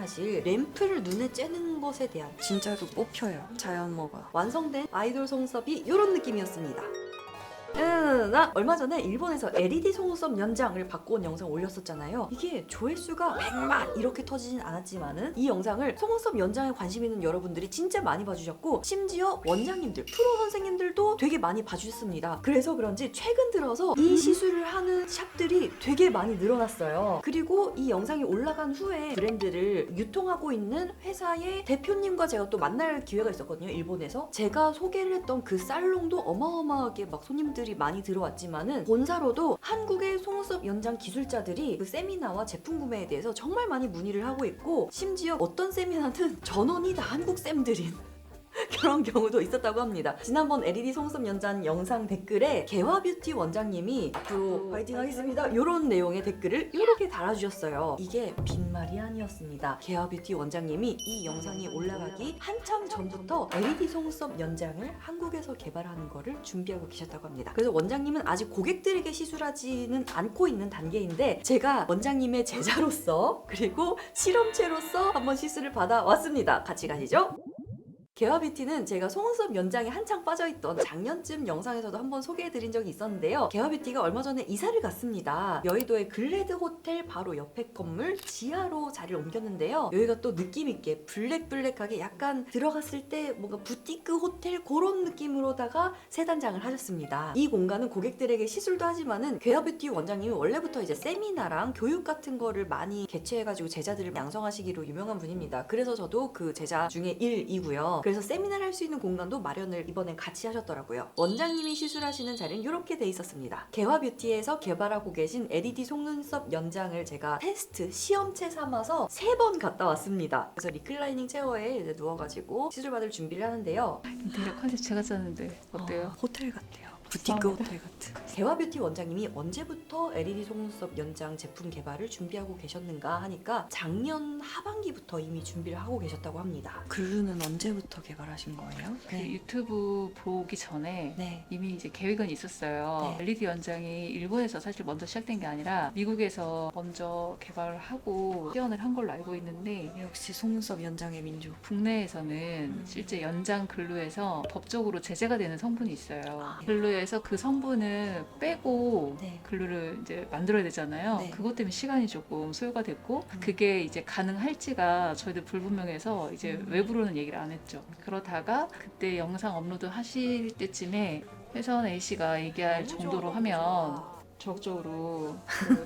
사실 램프를 눈에 쬐는 것에 대한 진짜로 뽑혀요. 자연모가. 완성된 아이돌 속눈썹이 이런 느낌이었습니다. 나 얼마 전에 일본에서 LED 속눈썹 연장을 바꿔 온 영상 올렸었잖아요. 이게 조회수가 100만 이렇게 터지진 않았지만은 이 영상을 속눈썹 연장에 관심 있는 여러분들이 진짜 많이 봐주셨고, 심지어 원장님들, 프로 선생님들도 되게 많이 봐주셨습니다. 그래서 그런지 최근 들어서 이 시술을 하는 샵들이 되게 많이 늘어났어요. 그리고 이 영상이 올라간 후에 브랜드를 유통하고 있는 회사의 대표님과 제가 또 만날 기회가 있었거든요, 일본에서. 제가 소개를 했던 그 살롱도 어마어마하게 막 손님들이 많이 들어왔지만은 본사로도 한국의 속눈썹 연장 기술자들이 그 세미나와 제품 구매에 대해서 정말 많이 문의를 하고 있고, 심지어 어떤 세미나는 전원이 다 한국 쌤들인 그런 경우도 있었다고 합니다. 지난번 LED 속눈썹 연장 영상 댓글에 개화뷰티 원장님이 앞으로 파이팅 하겠습니다 이런 내용의 댓글을 이렇게 달아주셨어요. 이게 빈말이 아니었습니다. 개화뷰티 원장님이 이 영상이 올라가기 한참 전부터 LED 속눈썹 연장을 한국에서 개발하는 거를 준비하고 계셨다고 합니다. 그래서 원장님은 아직 고객들에게 시술하지는 않고 있는 단계인데, 제가 원장님의 제자로서 그리고 실험체로서 한번 시술을 받아왔습니다. 같이 가시죠. 개화뷰티는 제가 속눈썹 연장에 한창 빠져있던 작년쯤 영상에서도 한번 소개해드린 적이 있었는데요. 개화뷰티가 얼마 전에 이사를 갔습니다. 여의도의 글래드 호텔 바로 옆에 건물 지하로 자리를 옮겼는데요. 여기가 또 느낌있게 블랙블랙하게 약간 들어갔을 때 뭔가 부티크 호텔 그런 느낌으로다가 새 단장을 하셨습니다. 이 공간은 고객들에게 시술도 하지만은 개화뷰티 원장님이 원래부터 이제 세미나랑 교육 같은 거를 많이 개최해가지고 제자들을 양성하시기로 유명한 분입니다. 그래서 저도 그 제자 중에 1이고요. 그래서 세미나를 할 수 있는 공간도 마련을 이번엔 같이 하셨더라고요. 원장님이 시술하시는 자리는 이렇게 돼 있었습니다. 개화뷰티에서 개발하고 계신 LED 속눈썹 연장을 제가 테스트, 시험체 삼아서 3번 갔다 왔습니다. 그래서 리클라이닝 체어에 이제 누워가지고 시술 받을 준비를 하는데요. 인테리어 컨셉 제가 짰는데 어때요? 호텔 같아요. 부티크 호텔 같은. 개화뷰티 원장님이 언제부터 LED 속눈썹 연장 제품 개발을 준비하고 계셨는가 하니까 작년 하반기부터 이미 준비를 하고 계셨다고 합니다. 글루는 언제부터 개발하신 거예요? 그 유튜브 보기 전에 네. 이미 이제 계획은 있었어요. 네. LED 연장이 일본에서 사실 먼저 시작된 게 아니라 미국에서 먼저 개발을 하고 시연을 한 걸로 알고 있는데, 역시 속눈썹 연장의 민족. 국내에서는 실제 연장 글루에서 법적으로 제재가 되는 성분이 있어요. 네. 글루에서 그 성분을 빼고 네. 글루를 이제 만들어야 되잖아요. 네. 그것 때문에 시간이 조금 소요가 됐고, 그게 이제 가능할지가 저희도 불분명해서 이제 외부로는 얘기를 안 했죠. 그러다가 그때 영상 업로드 하실 때쯤에 회사원 A씨가 얘기할 정도로 하면 적극적으로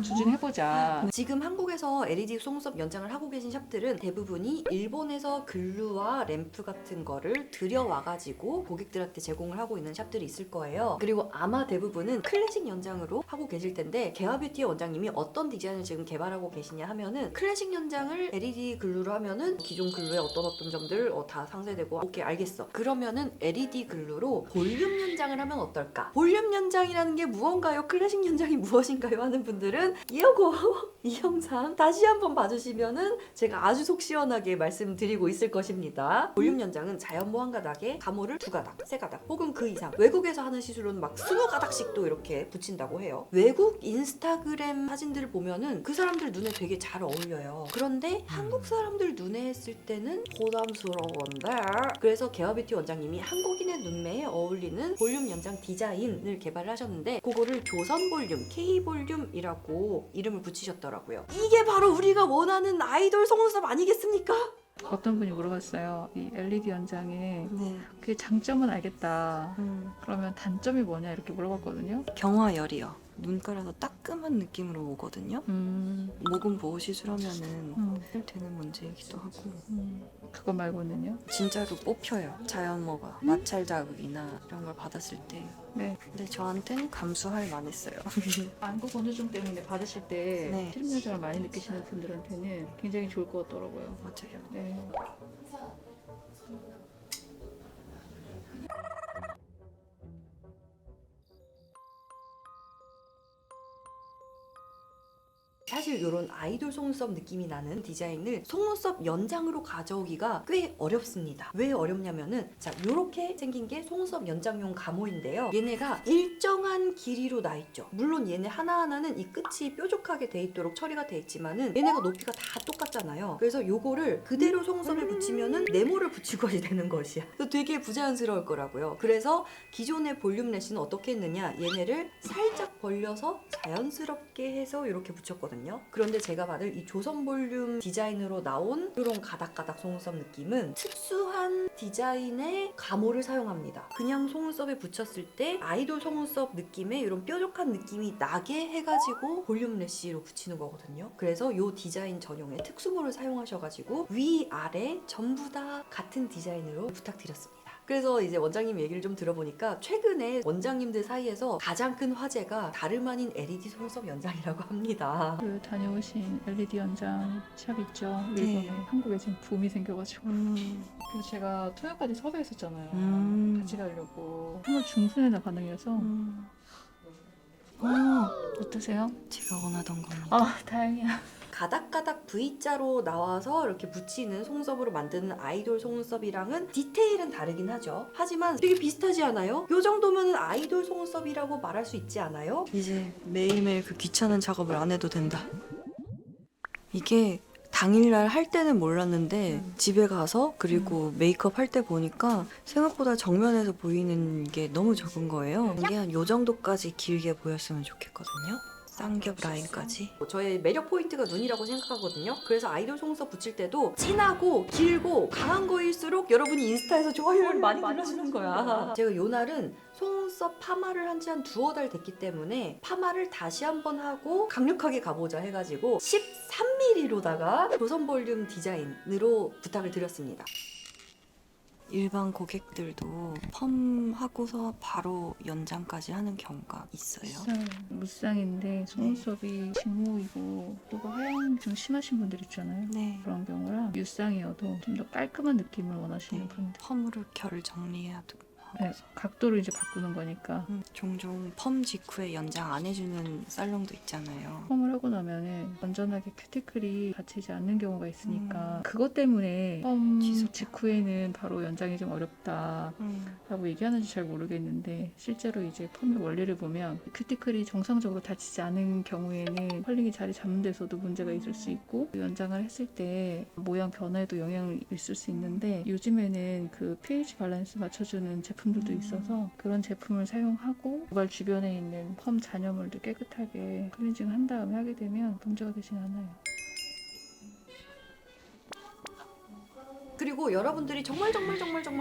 추진해보자. 지금 한국에서 LED 속눈썹 연장을 하고 계신 샵들은 대부분이 일본에서 글루와 램프 같은 거를 들여와가지고 고객들한테 제공을 하고 있는 샵들이 있을 거예요. 그리고 아마 대부분은 클래식 연장으로 하고 계실 텐데, 개화뷰티의 원장님이 어떤 디자인을 지금 개발하고 계시냐 하면은 클래식 연장을 LED 글루로 하면은 기존 글루의 어떤 점들 다 상쇄되고, 오케이 알겠어. 그러면은 LED 글루로 볼륨 연장을 하면 어떨까? 볼륨 연장이라는 게 무언가요? 클래식 연장이 무엇인가요? 하는 분들은 이거 이 영상 다시 한번 봐주시면은 제가 아주 속 시원하게 말씀드리고 있을 것입니다. 볼륨 연장은 자연모 한 가닥에 가모를 2가닥, 3가닥 혹은 그 이상, 외국에서 하는 시술은 막 20가닥씩도 이렇게 붙인다고 해요. 외국 인스타그램 사진들을 보면은 그 사람들 눈에 되게 잘 어울려요. 그런데 한국 사람들 눈에 했을 때는 부담스러운데, 그래서 개화뷰티 원장님이 한국인의 눈매에 어울리는 볼륨 연장 디자인을 개발하셨는데, 그거를 조선 볼륨, K 볼륨이라고 이름을 붙이셨더라고요. 이게 바로 우리가 원하는 아이돌 속눈썹 아니겠습니까? 어떤 분이 물어봤어요. 이 LED 연장의 네. 그 장점은 알겠다. 그러면 단점이 뭐냐 이렇게 물어봤거든요. 경화열이요. 눈가라서 따끔한 느낌으로 오거든요. 모공 보호 시술하면은 되는 문제이기도 하고. 그거 말고는요? 진짜로 뽑혀요. 자연모가 마찰 자극이나 이런 걸 받았을 때. 네. 근데 저한텐 감수할 만했어요. 안구 건조증 때문에 받으실 때 네. 시름 현상을 많이 느끼시는 분들한테는 굉장히 좋을 것 같더라고요. 맞아요. 네. 사실 이런 아이돌 속눈썹 느낌이 나는 디자인을 속눈썹 연장으로 가져오기가 꽤 어렵습니다. 왜 어렵냐면은 자, 요렇게 생긴 게 속눈썹 연장용 가모인데요. 얘네가 일정한 길이로 나 있죠. 물론 얘네 하나하나는 이 끝이 뾰족하게 돼 있도록 처리가 돼 있지만은 얘네가 높이가 다 똑같잖아요. 그래서 요거를 그대로 속눈썹에 붙이면은 네모를 붙인 것이 되는 것이야. 그래서 되게 부자연스러울 거라고요. 그래서 기존의 볼륨 래쉬는 어떻게 했느냐, 얘네를 살짝 벌려서 자연스럽게 해서 이렇게 붙였거든요. 그런데 제가 받을 이 조선 볼륨 디자인으로 나온 이런 가닥가닥 속눈썹 느낌은 특수한 디자인의 가모를 사용합니다. 그냥 속눈썹에 붙였을 때 아이돌 속눈썹 느낌의 이런 뾰족한 느낌이 나게 해가지고 볼륨 래쉬로 붙이는 거거든요. 그래서 이 디자인 전용의 특수모를 사용하셔가지고 위아래 전부 다 같은 디자인으로 부탁드렸습니다. 그래서 이제 원장님 얘기를 좀 들어보니까 최근에 원장님들 사이에서 가장 큰 화제가 다름 아닌 LED 속눈썹 연장이라고 합니다. 그 다녀오신 LED 연장 샵 있죠. 일본에 네. 한국에 지금 붐이 생겨가지고 그래서 제가 토요까지 섭외했었잖아요. 같이 가려고 3월 중순에나 가능해서 어떠세요? 제가 원하던 겁니다. 아 다행이야. 가닥가닥 V자로 나와서 이렇게 붙이는 속눈썹으로 만드는 아이돌 속눈썹이랑은 디테일은 다르긴 하죠. 하지만 되게 비슷하지 않아요? 요 정도면 아이돌 속눈썹이라고 말할 수 있지 않아요? 이제 매일매일 그 귀찮은 작업을 안 해도 된다. 이게 당일날 할 때는 몰랐는데 집에 가서 그리고 메이크업 할 때 보니까 생각보다 정면에서 보이는 게 너무 적은 거예요. 이게 한 요 정도까지 길게 보였으면 좋겠거든요. 쌍겹 라인까지. 저의 매력 포인트가 눈이라고 생각하거든요. 그래서 아이돌 속눈썹 붙일 때도 진하고 길고 강한 거일수록 여러분이 인스타에서 좋아요를 많이 눌러주는 거야. 제가 요 날은 속눈썹 파마를 한 지 한 두어 달 됐기 때문에 파마를 다시 한번 하고 강력하게 가보자 해가지고 13mm로다가 조선 볼륨 디자인으로 부탁을 드렸습니다. 일반 고객들도 펌 하고서 바로 연장까지 하는 경우가 있어요. 무쌍인데 속눈썹이 직모이고 또 하얀 좀 심하신 분들 있잖아요. 네. 그런 경우랑 유쌍이어도 좀 더 깔끔한 느낌을 원하시는 네. 분들. 펌으로 결을 정리해야 돼. 네, 각도를 이제 바꾸는 거니까 종종 펌 직후에 연장 안 해주는 살롱도 있잖아요. 펌을 하고 나면은 완전하게 큐티클이 받치지 않는 경우가 있으니까 그것 때문에 펌 지속. 직후에는 바로 연장이 좀 어렵다라고 얘기하는지 잘 모르겠는데 실제로 이제 펌의 원리를 보면 큐티클이 정상적으로 닫히지 않은 경우에는 컬링이 자리 잡는 데서도 문제가 있을 수 있고 연장을 했을 때 모양 변화에도 영향을 있을 수 있는데 요즘에는 그 pH 밸런스 맞춰주는 제품들도 있어서 그런 제품을 사용하고 모발 주변에 있는 펌 잔여물도 깨끗하게 클렌징 한 다음에 하게 되면 문제가 되진 않아요. 그리고 여러분들이 정말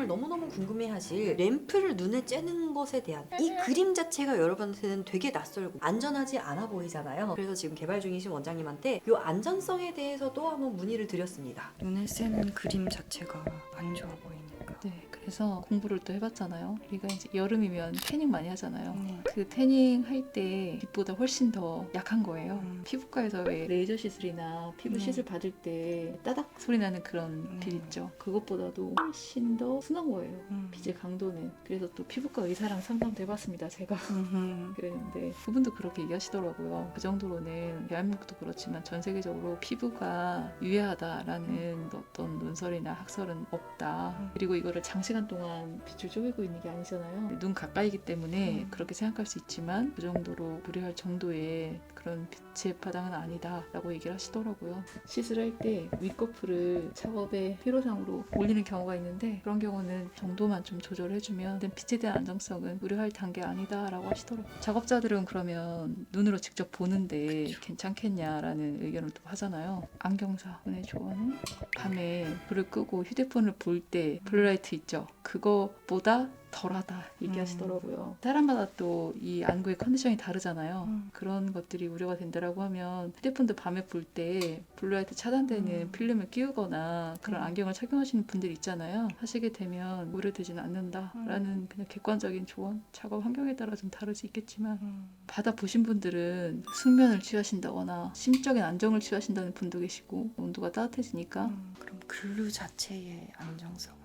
너무너무 궁금해하실 램프를 눈에 쬐는 것에 대한 이 그림 자체가 여러분한테는 되게 낯설고 안전하지 않아 보이잖아요. 그래서 지금 개발 중이신 원장님한테 이 안전성에 대해서도 한번 문의를 드렸습니다. 눈에 쎄는 그림 자체가 안 좋아 보이니까. 네, 그래서 공부를 또 해봤잖아요. 우리가 이제 여름이면 태닝 많이 하잖아요. 네. 그 태닝 할 때 빛보다 훨씬 더 약한 거예요. 음. 피부과에서 왜 레이저 시술이나 피부 시술 받을 때 따닥 소리 나는 그런 빛 있죠. 그것보다도 훨씬 더 순한 거예요. 빛의 강도는. 그래서 또 피부과 의사랑 상담도 해봤습니다. 제가. 그랬는데 그분도 그렇게 얘기하시더라고요. 그 정도로는 대한민국도 그렇지만 전 세계적으로 피부가 유해하다라는 어떤 논설이나 학설은 없다. 그리고 이거를 장시간 동안 빛을 쪼개고 있는 게 아니잖아요. 눈 가까이기 때문에 그렇게 생각할 수 있지만 그 정도로 무리할 정도의 그런 빛의 바닥은 아니다라고 얘기를 하시더라고요. 시술할 때 윗꺼풀을 작업의 피로상으로 올리는 경우가 있는데 그런 경우는 정도만 좀 조절해주면 빛에 대한 안정성은 우려할 단계 아니다라고 하시더라고요. 작업자들은 그러면 눈으로 직접 보는데 괜찮겠냐라는 의견을 또 하잖아요. 안경사 눈에 좋아하는 밤에 불을 끄고 휴대폰을 볼 때 블루라이트 있죠. 그거보다 덜하다 얘기하시더라고요. 사람마다 또 이 안구의 컨디션이 다르잖아요. 그런 것들이 우려가 된다라고 하면 휴대폰도 밤에 볼 때 블루라이트 차단되는 필름을 끼우거나 그런 안경을 착용하시는 분들 있잖아요. 하시게 되면 우려되지는 않는다라는 그냥 객관적인 조언, 작업 환경에 따라 좀 다를 수 있겠지만 받아 보신 분들은 숙면을 취하신다거나 심적인 안정을 취하신다는 분도 계시고 온도가 따뜻해지니까 그럼 글루 자체의 안정성은?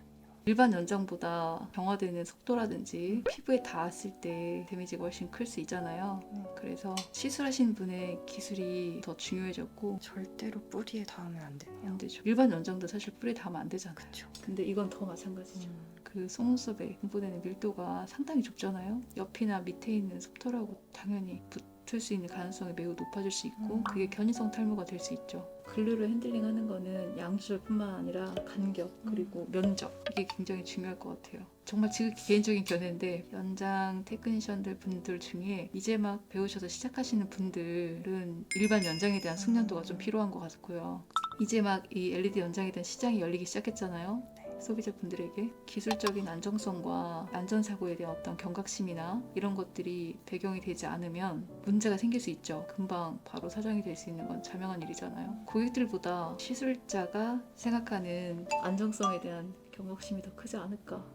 일반 연장보다 경화되는 속도라든지 피부에 닿았을 때 데미지가 훨씬 클 수 있잖아요. 그래서 시술하신 분의 기술이 더 중요해졌고 절대로 뿌리에 닿으면 안 돼요. 안 되죠. 일반 연장도 사실 뿌리에 닿으면 안 되잖아요. 그쵸. 근데 이건 더 마찬가지죠. 그 속눈썹에 분포되는 밀도가 상당히 좁잖아요. 옆이나 밑에 있는 솜털하고 당연히 붙을 수 있는 가능성이 매우 높아질 수 있고 그게 견인성 탈모가 될 수 있죠. 글루를 핸들링하는 거는 양수절뿐만 아니라 간격 그리고 면적 이게 굉장히 중요할 것 같아요. 정말 지극히 개인적인 견해인데 연장 테크니션들 분들 중에 이제 막 배우셔서 시작하시는 분들은 일반 연장에 대한 숙련도가 좀 필요한 것 같고요. 이제 막 이 LED 연장에 대한 시장이 열리기 시작했잖아요. 소비자분들에게 기술적인 안정성과 안전사고에 대한 어떤 경각심이나 이런 것들이 배경이 되지 않으면 문제가 생길 수 있죠. 금방 바로 사장이 될 수 있는 건 자명한 일이잖아요. 고객들보다 시술자가 생각하는 안정성에 대한 경각심이 더 크지 않을까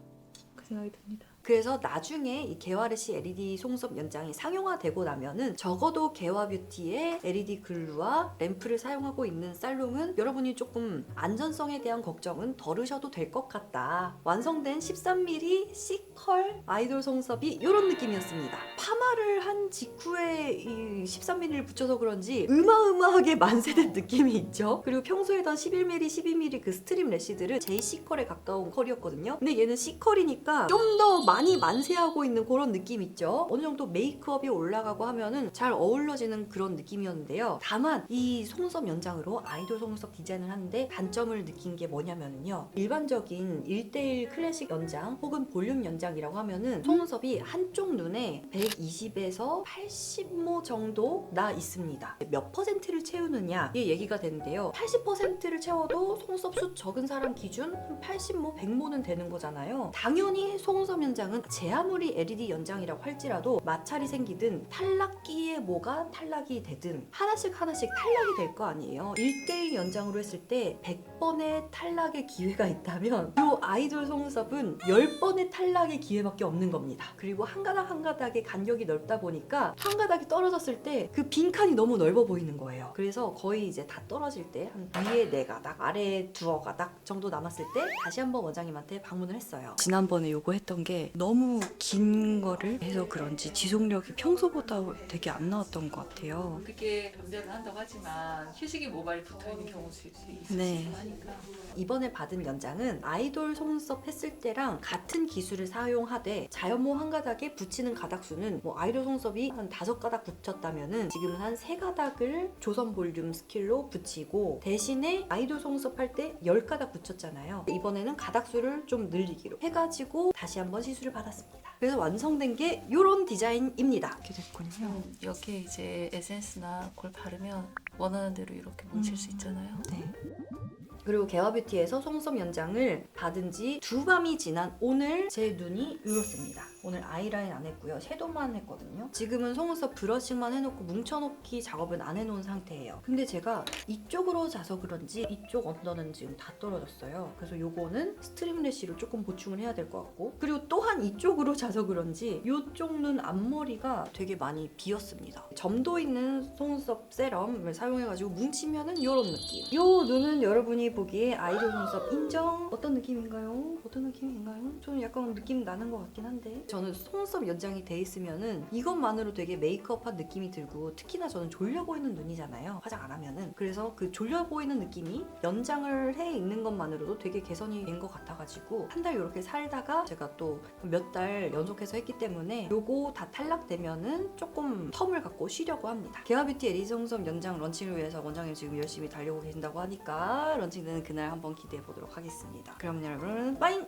그 생각이 듭니다. 그래서 나중에 이 개화르시 LED 속눈썹 연장이 상용화되고 나면은 적어도 개화뷰티의 LED 글루와 램프를 사용하고 있는 살롱은 여러분이 조금 안전성에 대한 걱정은 덜으셔도 될 것 같다. 완성된 13mm C컬 아이돌 속눈썹이 이런 느낌이었습니다. 파마를 한 직후에 이 13mm를 붙여서 그런지 어마어마하게 만세된 느낌이 있죠. 그리고 평소에 하던 11mm, 12mm 그 스트립 래쉬들은 제 C컬에 가까운 컬이었거든요. 근데 얘는 C컬이니까 좀 더 많이 만세하고 있는 그런 느낌 있죠. 어느 정도 메이크업이 올라가고 하면은 잘 어우러지는 그런 느낌이었는데요. 다만 이 속눈썹 연장으로 아이돌 속눈썹 디자인을 하는데 단점을 느낀 게 뭐냐면요. 일반적인 1:1 클래식 연장 혹은 볼륨 연장이라고 하면은 속눈썹이 한쪽 눈에 120에서 80모 정도 나 있습니다. 몇 퍼센트를 채우느냐 이 얘기가 되는데요. 80%를 채워도 속눈썹 수 적은 사람 기준 한 80모, 100모는 되는 거잖아요. 당연히 속눈썹 연장은 제 아무리 LED 연장이라고 할지라도 마찰이 생기든 탈락기에 뭐가 탈락이 되든 하나씩 탈락이 될 거 아니에요. 1:1 연장으로 했을 때 100번의 탈락의 기회가 있다면 이 아이돌 속눈썹은 10번의 탈락의 기회밖에 없는 겁니다. 그리고 한 가닥 한 가닥의 간격이 넓다 보니까 한 가닥이 떨어졌을 때 그 빈칸이 너무 넓어 보이는 거예요. 그래서 거의 이제 다 떨어질 때 한 위에 4가닥, 아래에 2가닥 정도 남았을 때 다시 한번 원장님한테 방문을 했어요. 지난번에 요거 했던 게 너무 긴 거를 해서 그런지 지속력이 평소보다 되게 안 나왔던 것 같아요. 그게 변변을 한다고 하지만 휴식이 모발이 붙어있는 경우도 있을 수 네. 있고 하니까 이번에 받은 연장은 아이돌 속눈썹 했을 때랑 같은 기술을 사용하되 자연모 한 가닥에 붙이는 가닥 수는 뭐 아이돌 속눈썹이 한 5가닥 붙였다면은 지금은 한 3가닥을 조선 볼륨 스킬로 붙이고 대신에 아이돌 속눈썹 할 때 10가닥 붙였잖아요. 이번에는 가닥 수를 좀 늘리기로 해가지고 다시 한번 시술을 받았습니다. 그래서 완성된 게 이런 디자인입니다. 이렇게 됐군요. 여기에 이제 에센스나 그걸 바르면 원하는 대로 이렇게 뭉칠 수 있잖아요. 네. 그리고 개화뷰티에서 속눈썹 연장을 받은 지 2밤이 지난 오늘 제 눈이 이렇습니다. 오늘 아이라인 안 했고요. 섀도우만 했거든요. 지금은 속눈썹 브러싱만 해놓고 뭉쳐놓기 작업은 안 해놓은 상태예요. 근데 제가 이쪽으로 자서 그런지 이쪽 언더는 지금 다 떨어졌어요. 그래서 요거는 스트림 래쉬로 조금 보충을 해야 될 것 같고 그리고 또한 이쪽으로 자서 그런지 이쪽 눈 앞머리가 되게 많이 비었습니다. 점도 있는 속눈썹 세럼을 사용해가지고 뭉치면은 이런 느낌. 이 눈은 여러분이 보기에 아이돌 속눈썹 인정? 어떤 느낌인가요? 어떤 느낌인가요? 저는 약간 느낌 나는 것 같긴 한데 저는 속눈썹 연장이 돼 있으면은 이것만으로 되게 메이크업한 느낌이 들고 특히나 저는 졸려 보이는 눈이잖아요. 화장 안 하면은. 그래서 그 졸려 보이는 느낌이 연장을 해 있는 것만으로도 되게 개선이 된 것 같아가지고 한 달 이렇게 살다가 제가 또 몇 달 연속해서 했기 때문에 요거 다 탈락되면은 조금 텀을 갖고 쉬려고 합니다. 개화뷰티 LED 속눈썹 연장 런칭을 위해서 원장님 지금 열심히 달려고 계신다고 하니까 런칭되는 그날 한번 기대해 보도록 하겠습니다. 그럼 여러분 빠잉!